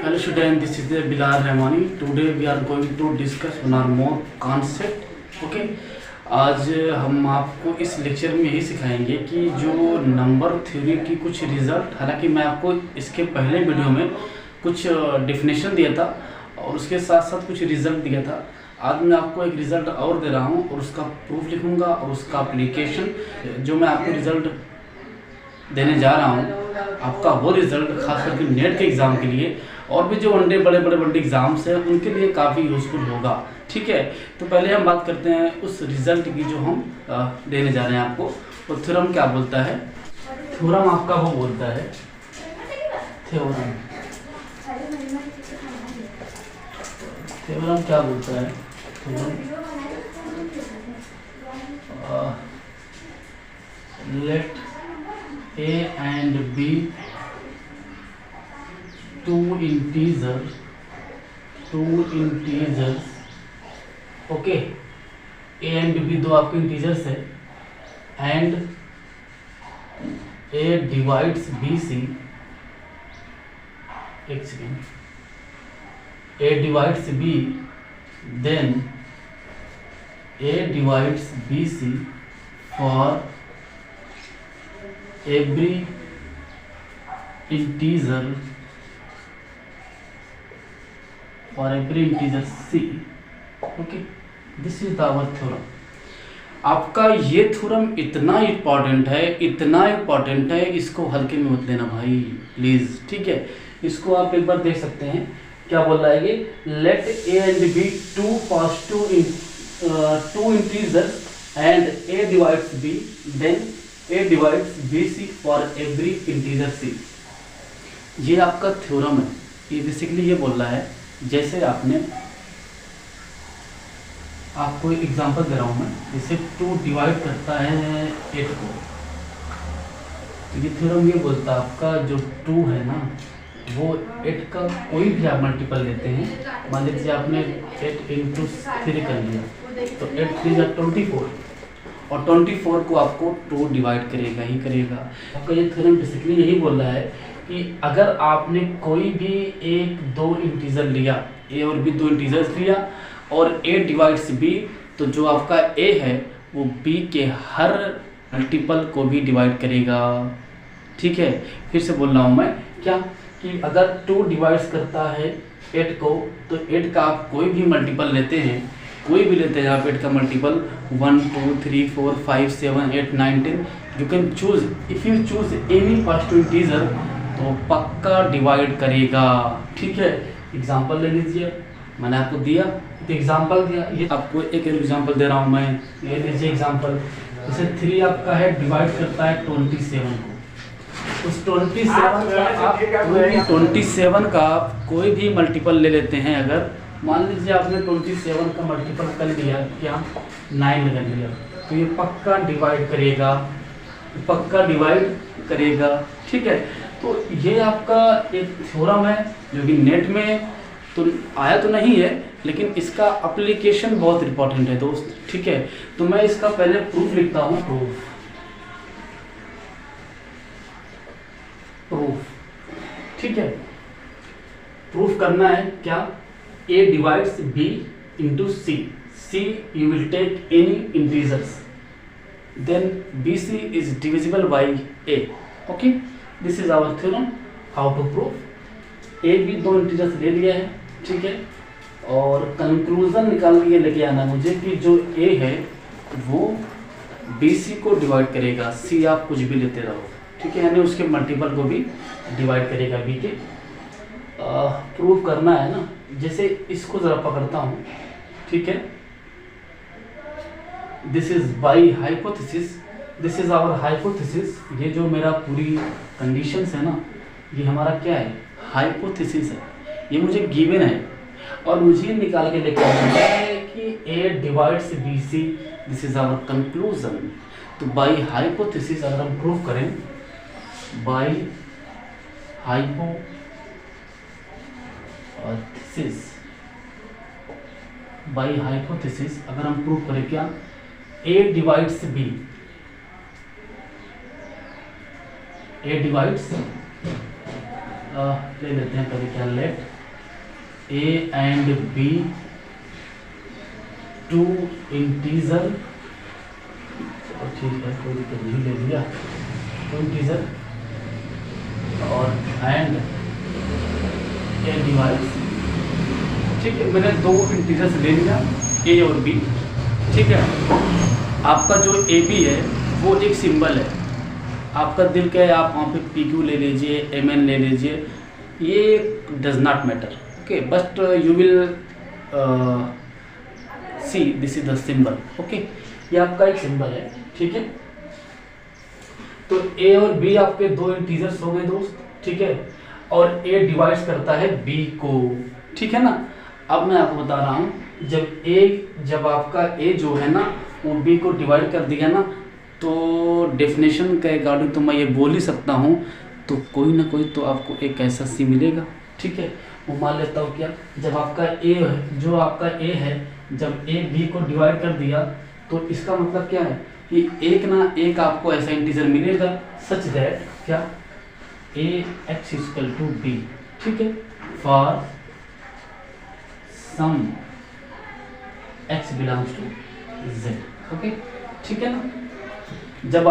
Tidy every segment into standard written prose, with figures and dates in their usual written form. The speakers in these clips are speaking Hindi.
Hello student, this is the Bilal Rahmani. Today we are going to discuss one or more concept. Okay. आज हम आपको इस लेक्चर में यही सिखाएंगे कि जो नंबर थ्योरी की कुछ रिज़ल्ट, हालांकि मैं आपको इसके पहले वीडियो में कुछ डेफिनेशन दिया था और उसके साथ साथ कुछ रिज़ल्ट दिया था। आज मैं आपको एक रिज़ल्ट और दे रहा हूँ और उसका प्रूफ लिखूँगा और उसका एप्लीकेशन जो मैं आपको रिज़ल्ट देने जा रहा हूँ, आपका वो रिज़ल्ट खास करके नेट के एग्ज़ाम के लिए और भी जो वनडे बड़े एग्ज़ाम्स हैं उनके लिए काफ़ी यूज़फुल होगा। ठीक है, तो पहले हम बात करते हैं उस रिज़ल्ट की जो हम देने जा रहे हैं आपको। तो थ्योरम क्या बोलता है? थ्योरम आपका वो बोलता है, थ्योरम क्या बोलता है? Let A and B two integers, okay, A and B दो आपके इंटीजर्स है and A divides BC, एक second, A divides B, then A divides BC for every integer C. Okay, this is our theorem. आपका ये थ्योरम इतना इम्पॉर्टेंट है, इसको हल्के में मत लेना भाई प्लीज। ठीक है, इसको आप एक बार देख सकते हैं क्या बोल रहा है ये, late A and B two integers and A divides B, then A divides BC for every integer C। ये आपका थ्योरम है। ये बेसिकली ये बोल रहा है, जैसे आपको एक एग्जांपल दे रहा हूँ मैं, जैसे 2 डिवाइड करता है 8 को, तो ये थ्योरम ये बोलता है आपका जो 2 है ना, वो 8 का कोई भी आप मल्टीपल लेते हैं। मान लीजिए आपने 8 into 3 कर लिया, तो 8 3 जा 24 और 24 को आपको 2 डिवाइड करेगा ही करेगा। आपका ये थ्योरम बेसिकली यही बोल रहा है कि अगर आपने कोई भी एक दो इंटीजर लिया, A और B दो इंटीजर्स लिया और A डिवाइड्स B, तो जो आपका A है वो B के हर मल्टीपल को भी डिवाइड करेगा। ठीक है, फिर से बोल रहा हूँ मैं क्या, कि अगर 2 डिवाइड्स करता है 8 को, तो 8 का आप कोई भी मल्टीपल लेते हैं, कोई भी लेते हैं आप 8 का multiple 1 2 3 4 5 7 8 9 10, you can choose, if you choose any first two integer तो पक्का डिवाइड करेगा। ठीक है, एग्जांपल ले लीजिए, मैंने आपको दिया तो एग्जांपल दिया, ये आपको एक एग्जांपल दे रहा हूँ मैं, ये लीजिए एग्जांपल। जैसे 3 आपका है डिवाइड करता है 27 को, उस 27 का आप कोई भी मल्टीपल ले लेते हैं। अगर मान लीजिए आपने 27 का मल्टीपल कर लिया, क्या 9 लगा लिया, तो ये पक्का डिवाइड करेगा। ठीक है, तो ये आपका एक थ्योरम है जो कि नेट में तो आया तो नहीं है, लेकिन इसका एप्लीकेशन बहुत इंपॉर्टेंट है दोस्त। ठीक है, तो मैं इसका पहले प्रूफ लिखता हूँ। प्रूफ ठीक है, प्रूफ करना है क्या, A divides B into C. C you will take any integers. Then BC is divisible by A. Okay, this is our theorem. How to prove? A B दो इंटीजर्स ले लिया है, ठीक है, और कंक्लूजन निकाल के लेके आना मुझे कि जो A है वो BC को डिवाइड करेगा, C आप कुछ भी लेते रहो। ठीक है, यानी उसके मल्टीपल को भी डिवाइड करेगा B के। प्रूव करना है ना, जैसे इसको जरा पकड़ता हूँ। ठीक है, this is by hypothesis, this is our hypothesis. ये जो मेरा पूरी कंडीशंस है ना, ये हमारा क्या है, हाइपोथेसिस है। ये मुझे गिवन है और मुझे निकाल के लेकर आना है कि A divides BC, this is our conclusion. तो बाई हाइपोथेसिस अगर हम प्रूव करें, बाई हाइपोथेसिस अगर हम प्रूव करें क्या, A divides B, A divides ले लेते हैं पहले क्या, let A and B two integer, ठीक है कोई दिक्कत नहीं, ले लिया टू इंटीजर और एंड ए डिवाइस। ठीक है, मैंने दो इंटीजर्स ले लिया ए और बी। ठीक है, आपका जो ए बी है वो एक सिंबल है, आपका दिल क्या है आप वहाँ पे पी क्यू ले लीजिए, एम एन ले लीजिए, ये does not matter. Okay, but you will see this is the symbol. Okay, ये आपका एक सिंबल है। ठीक है, तो ए और बी आपके दो इंटीजर्स हो गए दोस्त। ठीक है, और ए डिवाइड करता है बी को। ठीक है ना, अब मैं आपको बता रहा हूँ, जब आपका ए जो है ना वो बी को डिवाइड कर दिया ना, तो डेफिनेशन के अकॉर्डिंग तो मैं ये बोल ही सकता हूँ, तो कोई ना कोई तो आपको एक ऐसा सी मिलेगा। ठीक है, वो मान लेता हूँ क्या, जब आपका ए है, जो आपका ए है, जब ए बी को डिवाइड कर दिया तो इसका मतलब क्या है कि एक ना एक आपको ऐसा इंटीजर मिलेगा सच दैट क्या A X equal to B. ठीक है, for some X belongs to Z. Okay, ठीक है ना, जब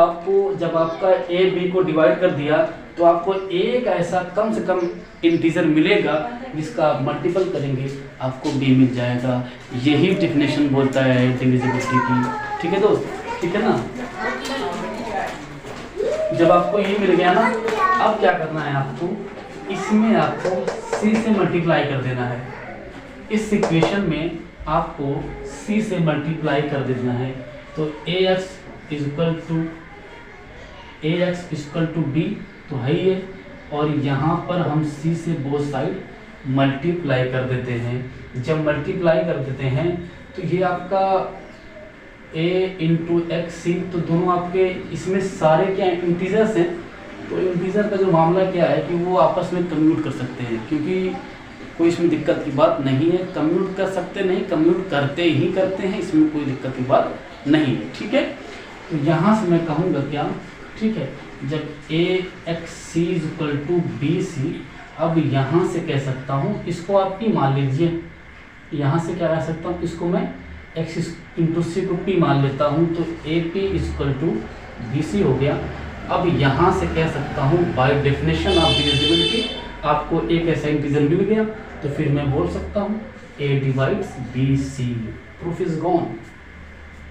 आपका ए बी को डिवाइड कर दिया तो आपको एक ऐसा कम से कम इंटीजर मिलेगा जिसका आप मल्टीपल करेंगे आपको बी मिल जाएगा। यही डेफिनेशन बोलता है डिविजिबिलिटी की। ठीक है दोस्त, ठीक है ना, जब आपको ये मिल गया ना, अब क्या करना है आपको, इसमें आपको सी से मल्टीप्लाई कर देना है। इस इक्वेशन में आपको सी से मल्टीप्लाई कर देना है, तो ए एक्स इक्वल टू बी तो है ही है, और यहाँ पर हम सी से बोथ साइड मल्टीप्लाई कर देते हैं। जब मल्टीप्लाई कर देते हैं तो ये आपका a इंटू एक्स सी, तो दोनों आपके इसमें सारे क्या इंटीजर्स हैं, तो इंटीजर का जो मामला क्या है कि वो आपस में कम्यूट कर सकते हैं, क्योंकि कोई इसमें दिक्कत की बात नहीं है। कम्यूट कर सकते नहीं, कम्यूट करते ही करते हैं, इसमें कोई दिक्कत की बात नहीं है। ठीक है, तो यहाँ से मैं कहूँगा क्या, ठीक है, जब A x C is equal to B C, अब यहाँ से कह सकता हूँ, इसको आप पी मान लीजिए, यहाँ से क्या कह सकता हूँ, इसको मैं एक्स इंटू सी को पी मान लेता हूँ, तो A P is equal to B C हो गया। अब यहाँ से कह सकता हूँ बाय डेफिनेशन ऑफ डिविजिबिलिटी आपको एक ऐसा इंटीजर मिल गया, तो फिर मैं बोल सकता हूँ A divides B C. Proof is gone,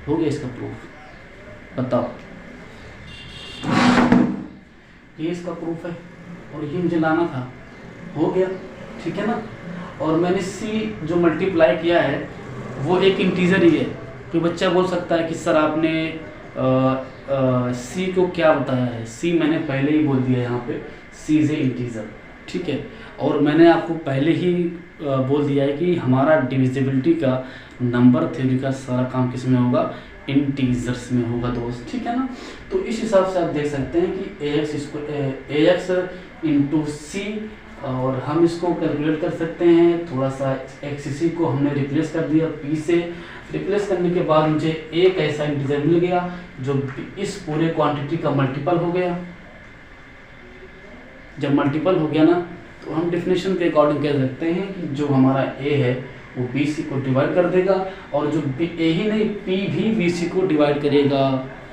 हो गया इसका प्रूफ। बताओ, ये इसका प्रूफ है और ये मुझे लाना था, हो गया। ठीक है ना, और मैंने सी जो मल्टीप्लाई किया है वो एक इंटीजर ही है। कोई बच्चा बोल सकता है कि सर आपने सी को क्या बताया है, सी मैंने पहले ही बोल दिया यहाँ पे, सी इज ए इंटीजर। ठीक है, और मैंने आपको पहले ही बोल दिया है कि हमारा डिविजिबिलिटी का नंबर थ्योरी का सारा काम किस में होगा, इंटीजर्स में होगा दोस्त। ठीक है ना, तो इस हिसाब से आप देख सकते हैं कि ए एक्स इंटू सी, और हम इसको कैलकुलेट कर सकते हैं। थोड़ा सा एक्स सी को हमने रिप्लेस कर दिया पी से, रिप्लेस करने के बाद मुझे एक ऐसा इंटीजर मिल गया जो इस पूरे क्वांटिटी का मल्टीपल हो गया। जब मल्टीपल हो गया ना, तो हम डेफिनेशन के अकॉर्डिंग कह सकते हैं कि जो हमारा ए है वो बी सी को डिवाइड कर देगा, और जो ए ही नहीं पी भी बी सी को डिवाइड करेगा।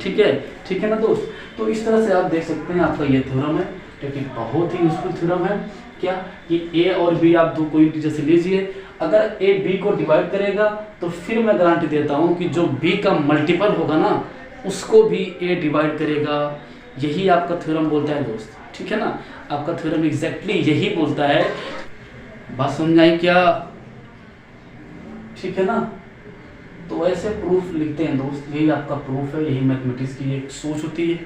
ठीक है ना दोस्त, तो इस तरह से आप देख सकते हैं आपका ये थ्योरम है, जो कि बहुत ही यूजफुल थ्योरम है। क्या कि ए और बी आप दो कोई इंटीजर से लीजिए, अगर ए बी को डिवाइड करेगा तो फिर मैं गारंटी देता हूँ कि जो बी का मल्टीपल होगा ना उसको भी ए डिवाइड करेगा। यही आपका थ्योरम बोलता है दोस्त। ठीक है ना, आपका थ्योरम एग्जैक्टली यही बोलता है। बात समझ आई क्या? ठीक है ना, तो ऐसे प्रूफ लिखते हैं दोस्त, यही आपका प्रूफ है। यही मैथमेटिक्स की एक सोच होती है,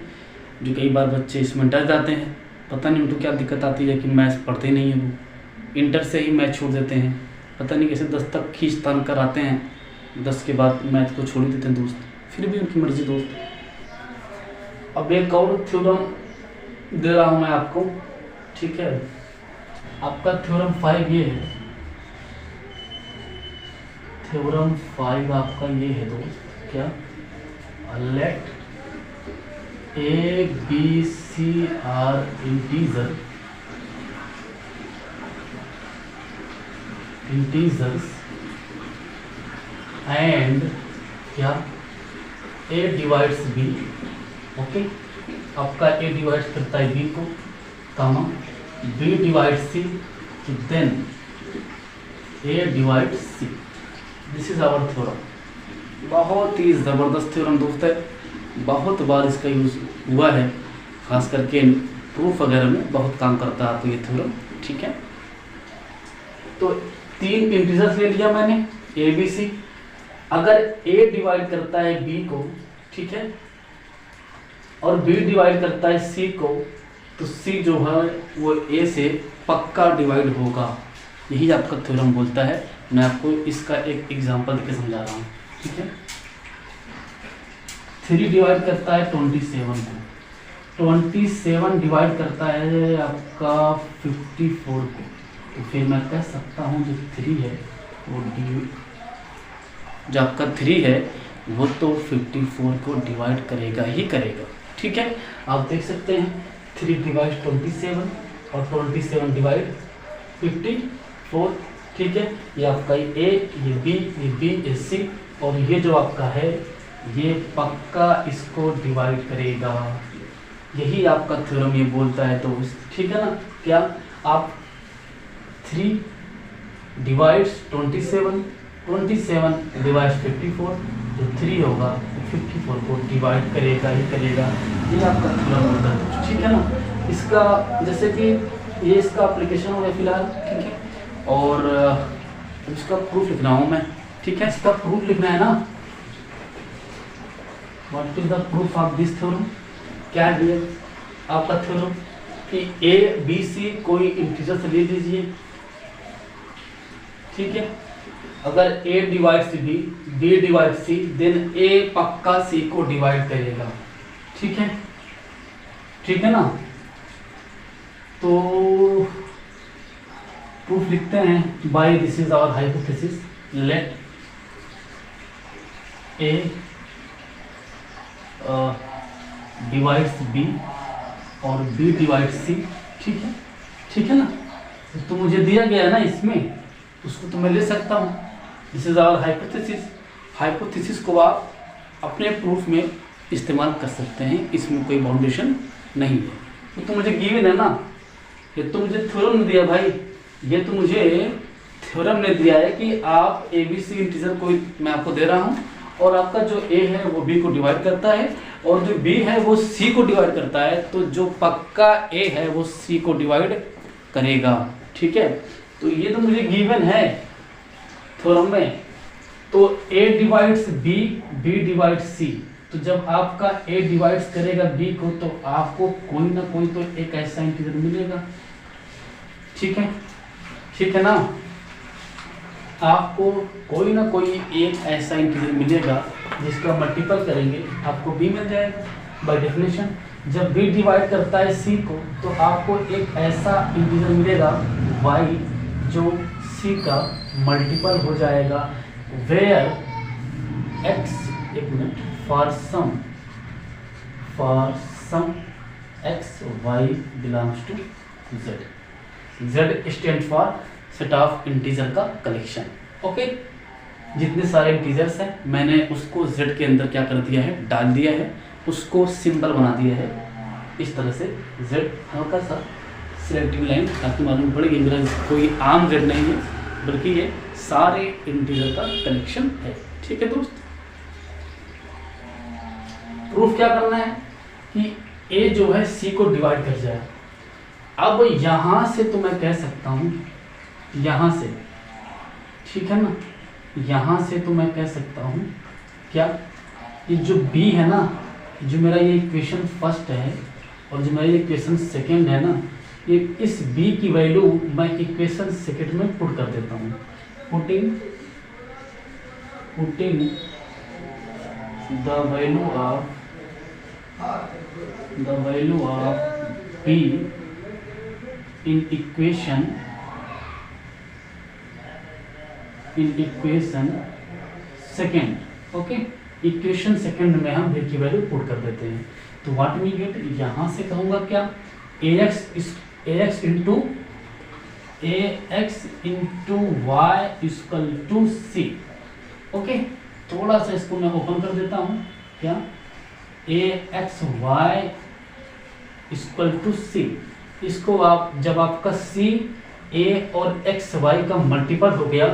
जो कई बार बच्चे इसमें डर जाते हैं। पता नहीं उनको क्या दिक्कत आती है कि मैथ्स पढ़ते नहीं हैं, वो इंटर से ही मैथ छोड़ देते हैं। पता नहीं कैसे 10 तक खींच तान कर आते हैं, 10 के बाद मैथ को छोड़ देते हैं दोस्त। फिर भी उनकी मर्जी दोस्त। अब एक और थ्योरम दे रहा हूँ मैं आपको। ठीक है, आपका थ्योरम 5 ये है। थ्योरम 5 आपका ये है दोस्त, क्या, let A, B, C are integer integers and क्या ए डिवाइड्स बी, ओके, आपका ए डिवाइड्स करता है बी को, comma B divides C, then A divides C. This is our theorem. बहुत ही ज़बरदस्त थ्योरम दोस्त है, बहुत बार इसका यूज़ हुआ है, खास करके प्रूफ वगैरह में बहुत काम करता है आपको ये थ्योरम, ठीक है। तो 3 इंटीजर्स ले लिया मैंने ए बी सी। अगर ए डिवाइड करता है बी को, ठीक है, और बी डिवाइड करता है सी को, तो सी जो है वो ए से पक्का डिवाइड होगा, यही आपका थ्योरम बोलता है। मैं आपको इसका एक एग्जांपल देकर समझा रहा हूँ, ठीक है। 3 डिवाइड करता है 27 को, 27 डिवाइड करता है आपका 54 को, तो फिर मैं कह सकता हूँ जो 3 है वो जो आपका 3 है वो तो 54 को डिवाइड करेगा ही करेगा, ठीक है। आप देख सकते हैं 3 डिवाइड 27 और 27 डिवाइड 54, ठीक है। ये आपका ए, ये बी, ये सी, और ये जो आपका है ये पक्का इसको डिवाइड करेगा, यही आपका थ्योरम ये बोलता है। तो ठीक है ना, क्या आप 3 डिवाइड्स 27, 27 डिवाइड्स 54, जो 3 होगा 54 को डिवाइड करेगा ही करेगा, ये आपका थ्योरम होता है, ठीक है ना। इसका जैसे कि ये इसका एप्लीकेशन हो गया फिलहाल, ठीक है, और इसका प्रूफ लिख रहा हूँ मैं, ठीक है। इसका प्रूफ लिखना है ना, what is the proof of this theorem, क्या है आपका थ्योरम कि ए बी सी कोई इंटीजर ले लीजिए, ठीक है। अगर A divides B, B divide C, then A पक्का सी को डिवाइड करेगा, ठीक है, ठीक है ना। तो प्रूफ लिखते हैं, by this is our hypothesis, let A divides B और बी डिवाइड्स सी, ठीक है, ठीक है ना। तो मुझे दिया गया है ना इसमें, उसको तो मैं ले सकता हूँ। This is our hypothesis. Hypothesis को आप अपने प्रूफ में इस्तेमाल कर सकते हैं, इसमें कोई बाउंडेशन नहीं है। वो तो मुझे गिवन है ना, ये तो मुझे थ्योरम ने दिया भाई, ये तो मुझे थ्योरम ने दिया है कि आप ए बी सी इंटीजर को मैं आपको दे रहा हूँ, और आपका जो ए है वो बी को डिवाइड करता है, और जो बी है वो सी को डिवाइड करता है, तो जो पक्का ए है वो सी को डिवाइड करेगा, ठीक है। तो ये तो मुझे गिवन है थ्योरम में। तो A divides B, B divides C, तो जब आपका ए डिवाइड्स करेगा बी को, तो आपको कोई ना कोई तो एक ऐसा इंटीजर मिलेगा, ठीक है, ठीक है ना। आपको कोई ना कोई एक ऐसा इंटीजर मिलेगा जिसका मल्टीपल करेंगे आपको बी मिल जाएगा बाय डेफिनेशन। जब बी डिवाइड करता है सी को, तो आपको एक ऐसा इंटीजर मिलेगा वाई जो सी का मल्टीपल हो जाएगा, वेयर एक्स, एक minute, for some X Y belongs to Z. Z stand for set of integer का कलेक्शन, ओके। जितने सारे इंटीजर्स हैं मैंने उसको जेड के अंदर क्या कर दिया है, डाल दिया है, उसको सिंबल बना दिया है इस तरह से, जेड हल्का सा सिलेक्टिव लाइन, ताकि मालूम पड़े कि मेरा कोई आम जेड नहीं है, बल्कि ये सारे इंटीजर का कलेक्शन है, ठीक है दोस्त। प्रूफ क्या करना है कि ए जो है सी को डिवाइड कर जाए। अब यहां से तो मैं कह सकता हूं, यहां से, ठीक है ना, यहां से तो मैं कह सकता हूं क्या, ये जो बी है ना, जो मेरा ये इक्वेशन फर्स्ट है और जो मेरा ये इक्वेशन सेकंड है ना, ये इस बी की वैल्यू मैं इक्वेशन सेकंड में पुट कर देता हूँ। Putting the value of be in equation second, okay. Equation second में हम बी की वैल्यू पुट कर देते हैं, तो व्हाट वी गेट, यहां से कहूंगा क्या, ax into A X into Y equal to C. Okay, थोड़ा सा इसको मैं ओपन कर देता हूँ। क्या, A X Y equal to C, इसको आप जब आपका सी ए और एक्स वाई का मल्टीपल हो गया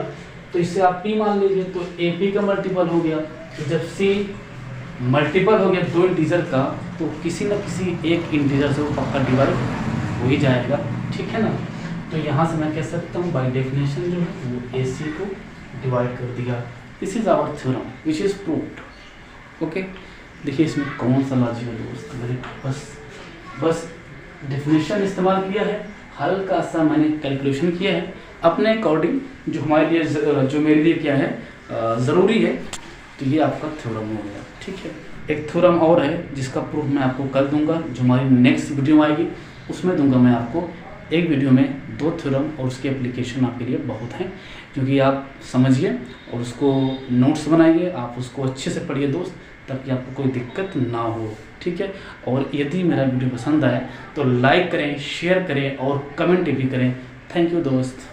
तो इसे आप पी मान लीजिए, तो ए पी का मल्टीपल हो गया। तो जब सी मल्टीपल हो गया दो इंटीजर का, तो किसी न किसी एक इंटीजर से वो पक्का डिवाइड हो ही जाएगा, ठीक है ना। तो यहाँ से मैं कह सकता हूँ बाय डेफिनेशन जो है वो ए सी को डिवाइड कर दिया। This is our theorem which is proved. Okay, देखिए इसमें कौन सा लॉजिक है दोस्त, मैंने बस डेफिनेशन इस्तेमाल किया है, हल्का सा मैंने कैलकुलेशन किया है अपने अकॉर्डिंग, जो हमारे लिए जो मेरे लिए क्या है ज़रूरी है। तो ये आपका थ्योरम हो गया, ठीक है। एक थ्योरम और है जिसका प्रूफ मैं आपको कल दूंगा, जो हमारी नेक्स्ट वीडियो आएगी उसमें दूंगा मैं आपको। एक वीडियो में दो थ्योरम और उसके एप्लीकेशन आपके लिए बहुत हैं, क्योंकि आप समझिए और उसको नोट्स बनाइए, आप उसको अच्छे से पढ़िए दोस्त, ताकि आपको कोई दिक्कत ना हो, ठीक है। और यदि मेरा वीडियो पसंद आए तो लाइक करें, शेयर करें और कमेंट भी करें। थैंक यू दोस्त।